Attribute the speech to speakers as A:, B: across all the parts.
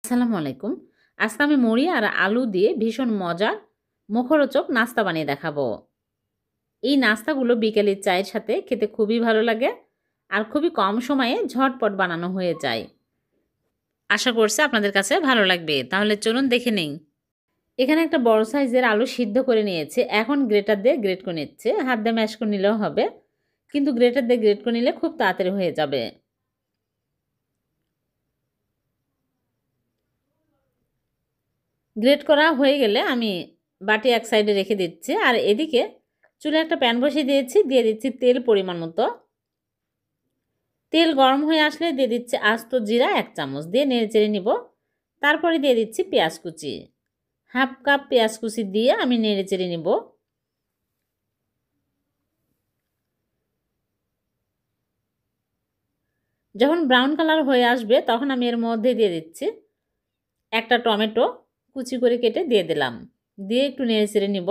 A: আসসালামু আলাইকুম। আজকে আমি মুড়ি আর আলু দিয়ে ভীষণ মজার মুখরোচক নাস্তা বানিয়ে দেখাবো। এই নাস্তাগুলো বিকেলের চায়ের সাথে খেতে খুবই ভালো লাগে আর খুবই কম সময়ে ঝটপট বানানো হয়ে যায়। আশা করছি আপনাদের কাছে ভালো লাগবে। তাহলে চলুন দেখে নিই। এখানে একটা বড় সাইজের আলু সিদ্ধ করে নিয়েছে। এখন গ্রেটার দিয়ে গ্রেট করে নিচ্ছে। হাত দিয়ে ম্যাশ করে নিলেও হবে, কিন্তু গ্রেটার দিয়ে গ্রেট করে নিলে খুব তাড়াতাড়ি হয়ে যাবে। গ্রেট করা হয়ে গেলে আমি বাটি এক সাইডে রেখে দিচ্ছি। আর এদিকে চুলে একটা প্যান বসিয়ে দিয়েছি, দিয়ে দিচ্ছি তেল পরিমাণ মতো। তেল গরম হয়ে আসলে দিয়ে দিচ্ছি আস্ত জিরা 1 চামচ, দিয়ে নেড়ে চেড়ে নিব। তারপরে দিয়ে দিচ্ছি পেঁয়াজ কুচি, হাফ কাপ পেঁয়াজ কুচি দিয়ে আমি নেড়ে চেড়ে নিব। যখন ব্রাউন কালার হয়ে আসবে তখন আমি এর মধ্যে দিয়ে দিচ্ছি একটা টমেটো কুচি করে কেটে দিয়ে দিলাম, দিয়ে একটু নেড়ে চেড়ে নিব।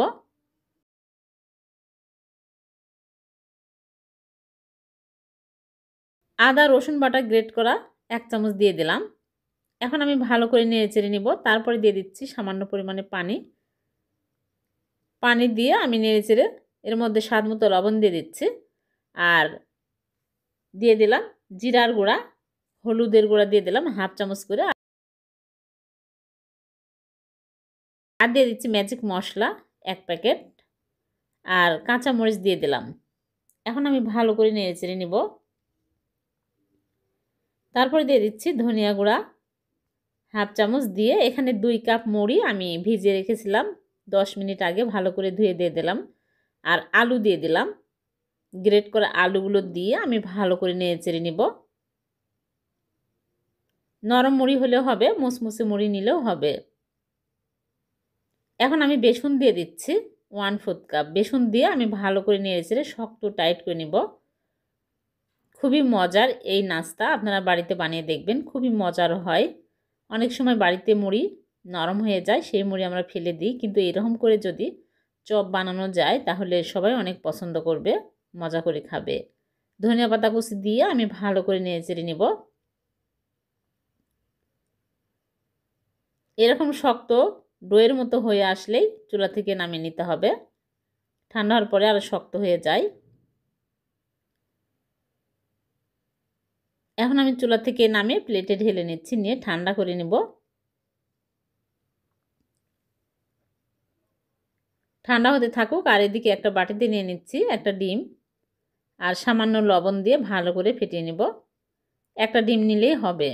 A: আদা রসুন বাটা গ্রেট করা 1 চামচ দিয়ে দিলাম। এখন আমি ভালো করে নেড়ে চেড়ে নিব। তারপরে দিয়ে দিচ্ছি সামান্য পরিমাণে পানি। পানি দিয়ে আমি নেড়ে চেড়ে এর মধ্যে স্বাদ মতো লবণ দিয়ে দিচ্ছি। আর দিয়ে দিলাম জিরার গুঁড়া, হলুদের গুঁড়া দিয়ে দিলাম হাফ চামচ করে। আর দিয়ে দিচ্ছি ম্যাজিক মশলা 1 প্যাকেট, আর কাঁচামরিচ দিয়ে দিলাম। এখন আমি ভালো করে নেড়ে চেড়ে নিব। তারপরে দিয়ে দিচ্ছি ধনিয়া গুঁড়া হাফ চামচ, দিয়ে এখানে 2 কাপ মুড়ি আমি ভিজিয়ে রেখেছিলাম 10 মিনিট আগে, ভালো করে ধুয়ে দিয়ে দিলাম। আর আলু দিয়ে দিলাম। গ্রেট করা আলুগুলো দিয়ে আমি ভালো করে নেড়ে চেড়ে নিব। নরম মুড়ি হলেও হবে, মুসমুসে মুড়ি নিলেও হবে। এখন আমি বেসন দিয়ে দিচ্ছি 1/4 কাপ। বেসন দিয়ে আমি ভালো করে নেড়ে চেড়ে শক্ত টাইট করে নিব। খুবই মজার এই নাস্তা, আপনারা বাড়িতে বানিয়ে দেখবেন, খুবই মজার হয়। অনেক সময় বাড়িতে মুড়ি নরম হয়ে যায়, সেই মুড়ি আমরা ফেলে দিই, কিন্তু এরকম করে যদি চপ বানানো যায় তাহলে সবাই অনেক পছন্দ করবে, মজা করে খাবে। ধনিয়া পাতা কুচি দিয়ে আমি ভালো করে নেড়ে চেড়ে নিব। এরকম শক্ত ডোয়ের মতো হয়ে আসলেই চুলা থেকে নামিয়ে নিতে হবে। ঠান্ডা হওয়ার পরে আরও শক্ত হয়ে যায়। এখন আমি চুলা থেকে নামিয়ে প্লেটে ঢেলে নিচ্ছি, নিয়ে ঠান্ডা করে নেব। ঠান্ডা হতে থাকুক। আর এদিকে একটা বাটিতে নিয়ে নিচ্ছি একটা ডিম, আর সামান্য লবণ দিয়ে ভালো করে ফেটিয়ে নেব। একটা ডিম নিলেই হবে।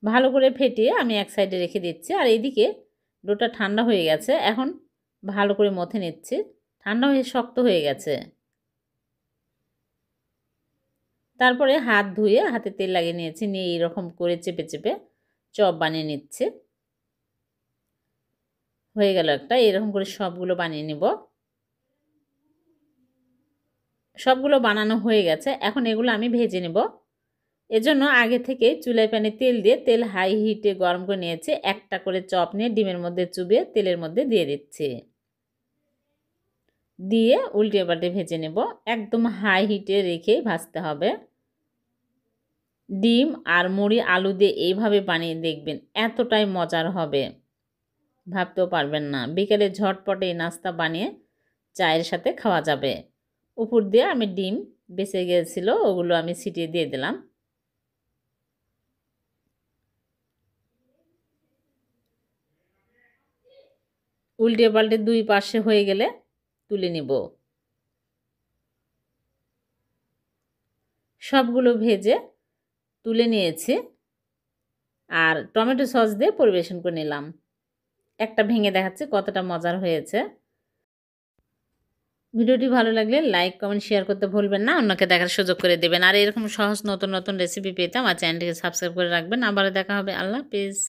A: ভালো করে ফেটিয়ে আমি এক সাইডে রেখে দিচ্ছি। আর এইদিকে ডোটা ঠান্ডা হয়ে গেছে। এখন ভালো করে মথে নিচ্ছি। ঠান্ডা হয়ে শক্ত হয়ে গেছে। তারপরে হাত ধুয়ে হাতে তেল লাগিয়ে নিয়েছি, নিয়ে এইরকম করে চেপে চেপে চপ বানিয়ে নিচ্ছে। হয়ে গেল একটা। এরকম করে সবগুলো বানিয়ে নিব। সবগুলো বানানো হয়ে গেছে। এখন এগুলো আমি ভেজে নেব। এজন্য আগে থেকে চুলায় প্যানে তেল দিয়ে তেল হাই হিটে গরম করে নিয়েছি। একটা করে চপ নিয়ে ডিমের মধ্যে চুবিয়ে তেলের মধ্যে দিয়ে দিচ্ছি, দিয়ে উল্টে পাল্টে ভেজে নেব। একদম হাই হিটে রেখে ভাজতে হবে। ডিম আর মুড়ি আলু দিয়ে এইভাবে বানিয়ে দেখবেন, এতটাই মজার হবে ভাবতেও পারবেন না। বিকেলে ঝটপটে এই নাস্তা বানিয়ে চায়ের সাথে খাওয়া যাবে। উপর দিয়ে আমি ডিম বেঁচে গিয়েছিল, ওগুলো আমি ছিটিয়ে দিয়ে দিলাম। উল্টে পাল্টে 2 পাশে হয়ে গেলে তুলে নিব। সবগুলো ভেজে তুলে নিয়েছি, আর টমেটো সস দিয়ে পরিবেশন করে নিলাম। একটা ভেঙে দেখাচ্ছি কতটা মজার হয়েছে। ভিডিওটি ভালো লাগলে লাইক কমেন্ট শেয়ার করতে ভুলবেন না, অন্যকে দেখার সুযোগ করে দেবেন। আর এরকম সহজ নতুন নতুন রেসিপি পেতে আমার চ্যানেলটিকে সাবস্ক্রাইব করে রাখবেন। আবার দেখা হবে। আল্লাহ হাফেজ।